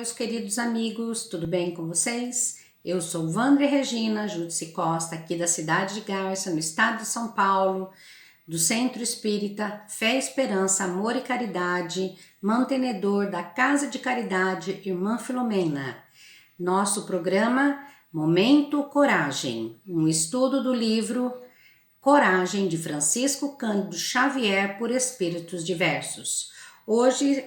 meus queridos amigos, tudo bem com vocês? Eu sou Wandre Regina Judice Costa, aqui da cidade de Garça, no estado de São Paulo, do Centro Espírita Fé, Esperança, Amor e Caridade, mantenedor da Casa de Caridade Irmã Filomena. Nosso programa Momento Coragem, um estudo do livro Coragem de Francisco Cândido Xavier por Espíritos Diversos. Hoje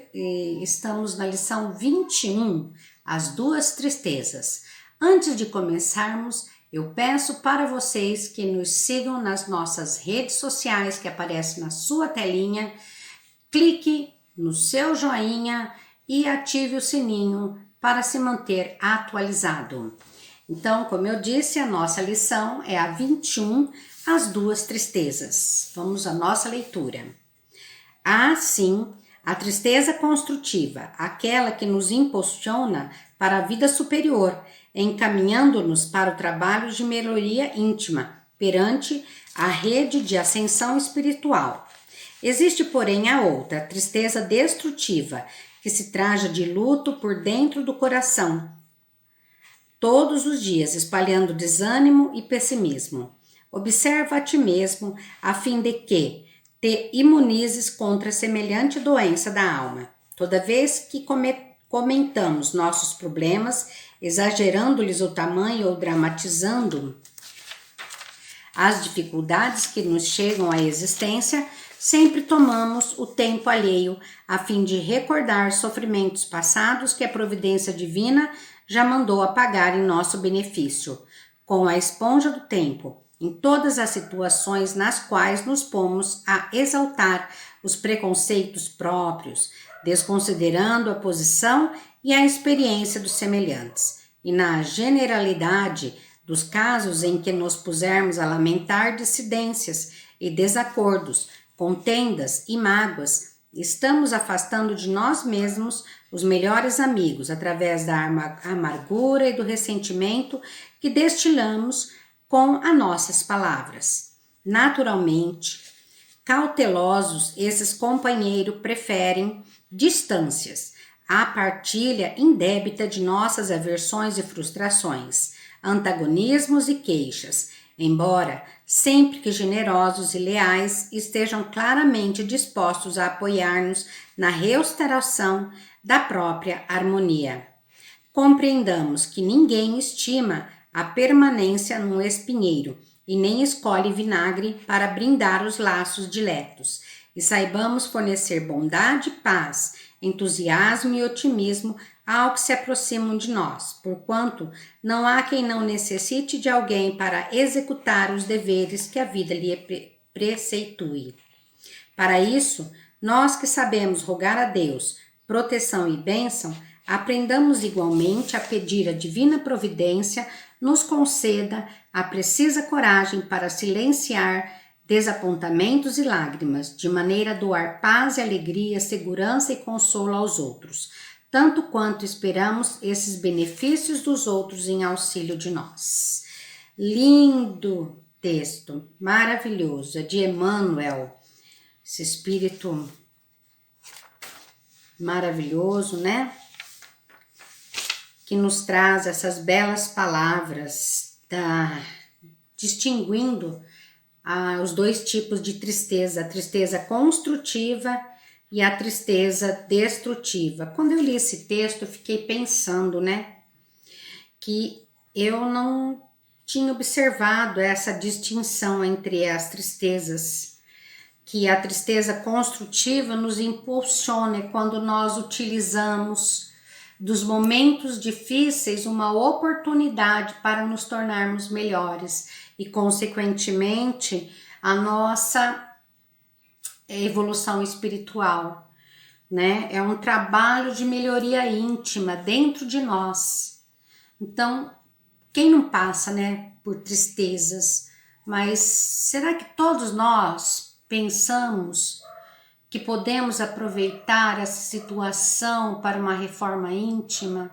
estamos na lição 21, as duas tristezas. Antes de começarmos, eu peço para vocês que nos sigam nas nossas redes sociais que aparecem na sua telinha, clique no seu joinha e ative o sininho para se manter atualizado. Então, como eu disse, a nossa lição é a 21, as duas tristezas. Vamos à nossa leitura. Há, sim, a tristeza construtiva, aquela que nos impulsiona para a vida superior, encaminhando-nos para o trabalho de melhoria íntima perante a rede de ascensão espiritual. Existe, porém, a outra, a tristeza destrutiva, que se traja de luto por dentro do coração, todos os dias espalhando desânimo e pessimismo. Observa a ti mesmo, a fim de que te imunizes contra semelhante doença da alma. Toda vez que comentamos nossos problemas, exagerando-lhes o tamanho ou dramatizando as dificuldades que nos chegam à existência, sempre tomamos o tempo alheio a fim de recordar sofrimentos passados que a providência divina já mandou apagar em nosso benefício, com a esponja do tempo, em todas as situações nas quais nos pomos a exaltar os preconceitos próprios, desconsiderando a posição e a experiência dos semelhantes, e na generalidade dos casos em que nos pusermos a lamentar dissidências e desacordos, contendas e mágoas, estamos afastando de nós mesmos os melhores amigos através da amargura e do ressentimento que destilamos com as nossas palavras. Naturalmente, cautelosos, esses companheiros preferem distâncias à partilha indébita de nossas aversões e frustrações, antagonismos e queixas, embora sempre que generosos e leais estejam claramente dispostos a apoiar-nos na restauração da própria harmonia. Compreendamos que ninguém estima a permanência num espinheiro e nem escolhe vinagre para brindar os laços diletos, e saibamos fornecer bondade, paz, entusiasmo e otimismo ao que se aproximam de nós, porquanto não há quem não necessite de alguém para executar os deveres que a vida lhe preceitue. Para isso, nós que sabemos rogar a Deus proteção e bênção, aprendamos igualmente a pedir a divina providência nos conceda a precisa coragem para silenciar desapontamentos e lágrimas, de maneira a doar paz e alegria, segurança e consolo aos outros, tanto quanto esperamos esses benefícios dos outros em auxílio de nós. Lindo texto, maravilhoso, é de Emmanuel, esse espírito maravilhoso, né? Que nos traz essas belas palavras, distinguindo os dois tipos de tristeza, a tristeza construtiva e a tristeza destrutiva. Quando eu li esse texto, eu fiquei pensando, né, que eu não tinha observado essa distinção entre as tristezas, que a tristeza construtiva nos impulsiona quando nós utilizamos dos momentos difíceis uma oportunidade para nos tornarmos melhores e, consequentemente, a nossa evolução espiritual, né? É um trabalho de melhoria íntima dentro de nós. Então, quem não passa, né, por tristezas? Mas será que todos nós pensamos que podemos aproveitar essa situação para uma reforma íntima,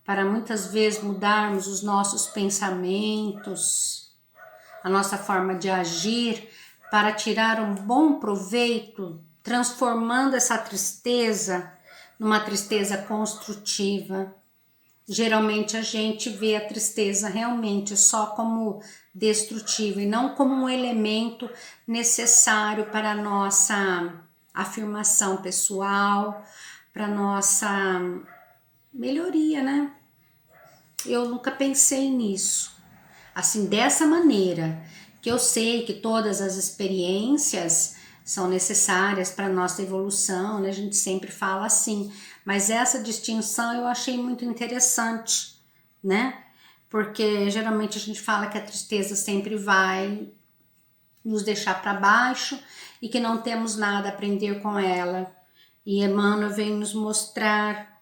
para muitas vezes mudarmos os nossos pensamentos, a nossa forma de agir, para tirar um bom proveito, transformando essa tristeza numa tristeza construtiva. Geralmente a gente vê a tristeza realmente só como destrutiva e não como um elemento necessário para a nossa afirmação pessoal, para a nossa melhoria, né? Eu nunca pensei nisso, assim, dessa maneira, que eu sei que todas as experiências são necessárias para a nossa evolução, né? A gente sempre fala assim, mas essa distinção eu achei muito interessante, né? Porque geralmente a gente fala que a tristeza sempre vai nos deixar para baixo e que não temos nada a aprender com ela. E Emmanuel vem nos mostrar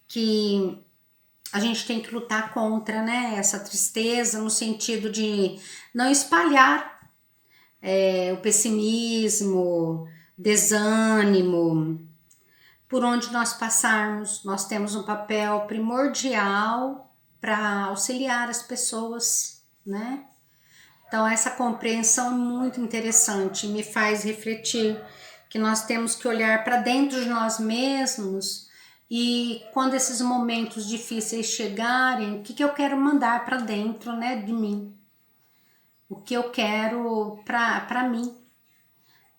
que a gente tem que lutar contra, né, essa tristeza, no sentido de não espalhar o pessimismo, desânimo. Por onde nós passarmos, nós temos um papel primordial para auxiliar as pessoas, né? Então essa compreensão é muito interessante, me faz refletir que nós temos que olhar para dentro de nós mesmos e quando esses momentos difíceis chegarem, o que eu quero mandar para dentro, né, de mim? O que eu quero para mim?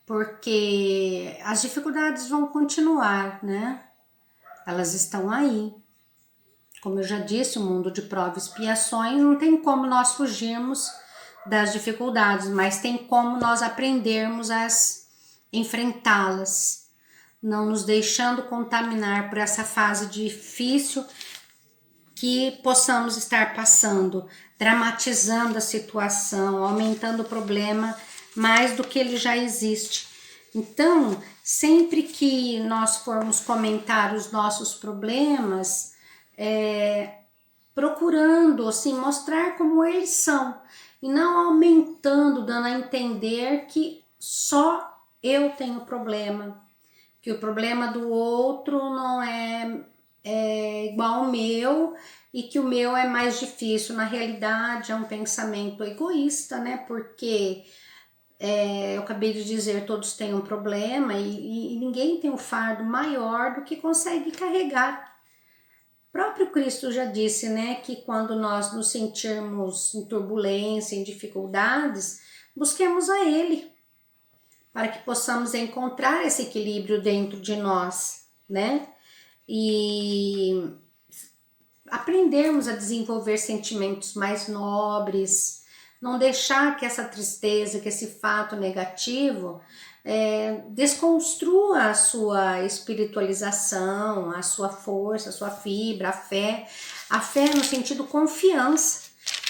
Porque as dificuldades vão continuar, né? Elas estão aí. Como eu já disse, o mundo de provas e expiações, não tem como nós fugirmos das dificuldades, mas tem como nós aprendermos a enfrentá-las, não nos deixando contaminar por essa fase difícil que possamos estar passando, dramatizando a situação, aumentando o problema mais do que ele já existe. Então, sempre que nós formos comentar os nossos problemas, procurando assim, mostrar como eles são, e não aumentando, dando a entender que só eu tenho problema, que o problema do outro não é igual ao meu e que o meu é mais difícil. Na realidade é um pensamento egoísta, né? Porque eu acabei de dizer, todos têm um problema e ninguém tem um fardo maior do que consegue carregar. O próprio Cristo já disse, né, que quando nós nos sentirmos em turbulência, em dificuldades, busquemos a Ele, para que possamos encontrar esse equilíbrio dentro de nós, né? E aprendermos a desenvolver sentimentos mais nobres, não deixar que essa tristeza, que esse fato negativo desconstrua a sua espiritualização, a sua força, a sua fibra, a fé no sentido confiança,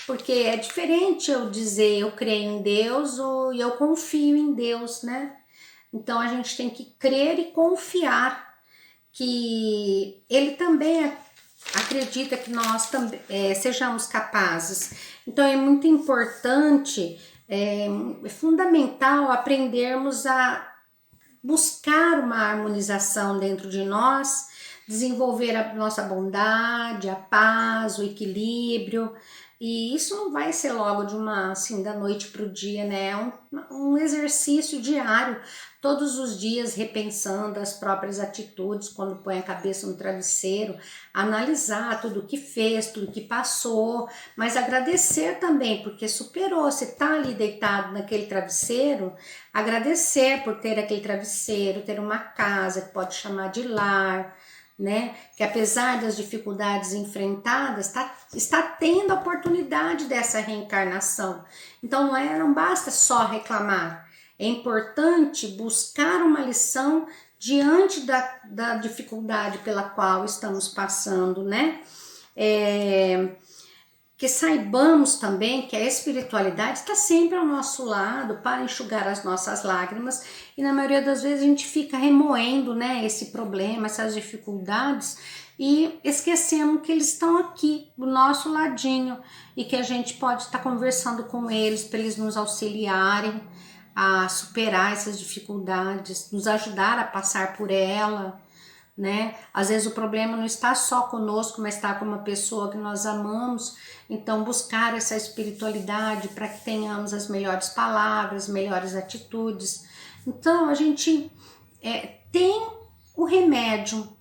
porque é diferente eu dizer eu creio em Deus ou eu confio em Deus, né? Então a gente tem que crer e confiar que Ele também acredita que nós também sejamos capazes. Então é muito importante, é fundamental aprendermos a buscar uma harmonização dentro de nós, desenvolver a nossa bondade, a paz, o equilíbrio. E isso não vai ser logo de assim, da noite para o dia, né? É um exercício diário, todos os dias repensando as próprias atitudes, quando põe a cabeça no travesseiro, analisar tudo que fez, tudo que passou, mas agradecer também, porque superou. Você tá ali deitado naquele travesseiro, agradecer por ter aquele travesseiro, ter uma casa que pode chamar de lar, né? Que apesar das dificuldades enfrentadas, está tendo a oportunidade dessa reencarnação. Então não basta só reclamar, é importante buscar uma lição diante da dificuldade pela qual estamos passando, né? Que saibamos também que a espiritualidade está sempre ao nosso lado para enxugar as nossas lágrimas, e na maioria das vezes a gente fica remoendo, né, esse problema, essas dificuldades, e esquecemos que eles estão aqui do nosso ladinho e que a gente pode estar conversando com eles para eles nos auxiliarem a superar essas dificuldades, nos ajudar a passar por ela, né? Às vezes o problema não está só conosco, mas está com uma pessoa que nós amamos. Então buscar essa espiritualidade para que tenhamos as melhores palavras, melhores atitudes. Então a gente tem o remédio,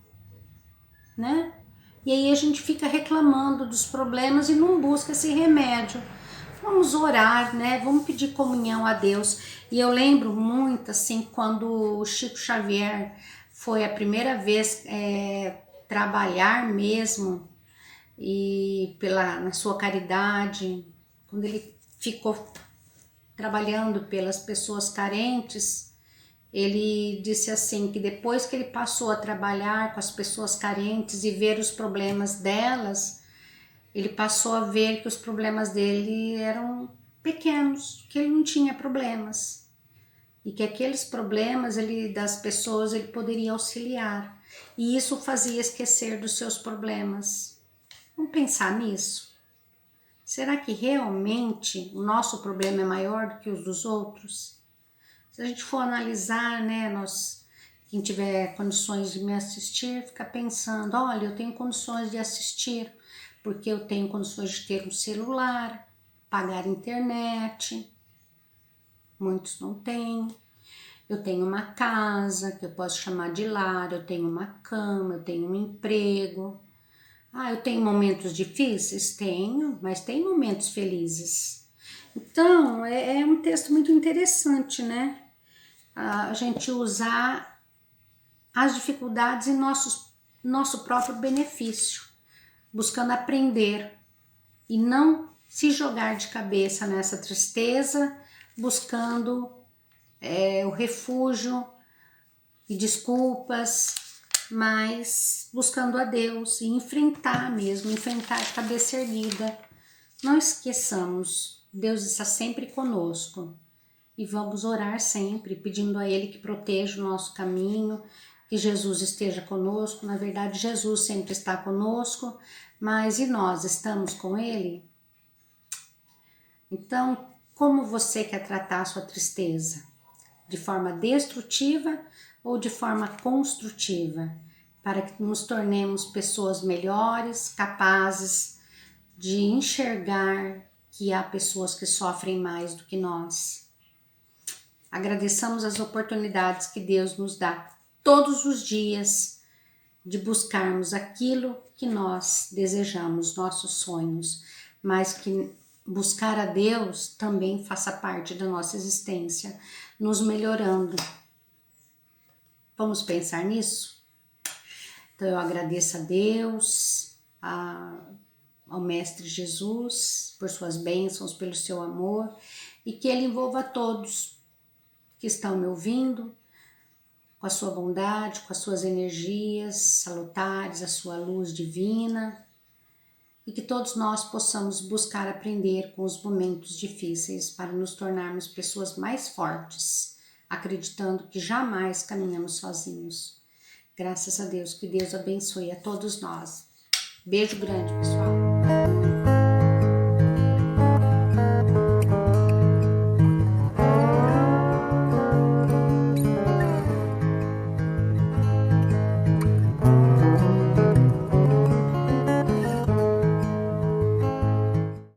né? E aí a gente fica reclamando dos problemas e não busca esse remédio. Vamos orar, né? Vamos pedir comunhão a Deus. E eu lembro muito, assim, quando o Chico Xavier foi a primeira vez trabalhar mesmo e na sua caridade, quando ele ficou trabalhando pelas pessoas carentes, ele disse assim que depois que ele passou a trabalhar com as pessoas carentes e ver os problemas delas, ele passou a ver que os problemas dele eram pequenos, que ele não tinha problemas e que aqueles problemas das pessoas ele poderia auxiliar, e isso fazia esquecer dos seus problemas. Vamos pensar nisso. Será que realmente o nosso problema é maior do que os dos outros? Se a gente for analisar, né, quem tiver condições de me assistir, fica pensando, olha, eu tenho condições de assistir, porque eu tenho condições de ter um celular, pagar internet, muitos não têm. Eu tenho uma casa que eu posso chamar de lar, eu tenho uma cama, eu tenho um emprego. Eu tenho momentos difíceis? Tenho, mas tem momentos felizes. Então, é um texto muito interessante, né? A gente usar as dificuldades em nosso próprio benefício, buscando aprender e não se jogar de cabeça nessa tristeza, buscando o refúgio e desculpas, mas buscando a Deus e enfrentar de cabeça erguida. Não esqueçamos, Deus está sempre conosco e vamos orar sempre, pedindo a Ele que proteja o nosso caminho, que Jesus esteja conosco. Na verdade, Jesus sempre está conosco, mas e nós estamos com Ele? Então, como você quer tratar a sua tristeza? De forma destrutiva ou de forma construtiva? Para que nos tornemos pessoas melhores, capazes de enxergar que há pessoas que sofrem mais do que nós. Agradeçamos as oportunidades que Deus nos dá todos os dias de buscarmos aquilo que nós desejamos, nossos sonhos, mas que buscar a Deus também faça parte da nossa existência, nos melhorando. Vamos pensar nisso? Então eu agradeço a Deus, ao Mestre Jesus, por suas bênçãos, pelo seu amor, e que Ele envolva todos que estão me ouvindo com a sua bondade, com as suas energias salutares, a sua luz divina, e que todos nós possamos buscar aprender com os momentos difíceis para nos tornarmos pessoas mais fortes, acreditando que jamais caminhamos sozinhos. Graças a Deus, que Deus abençoe a todos nós. Beijo grande, pessoal.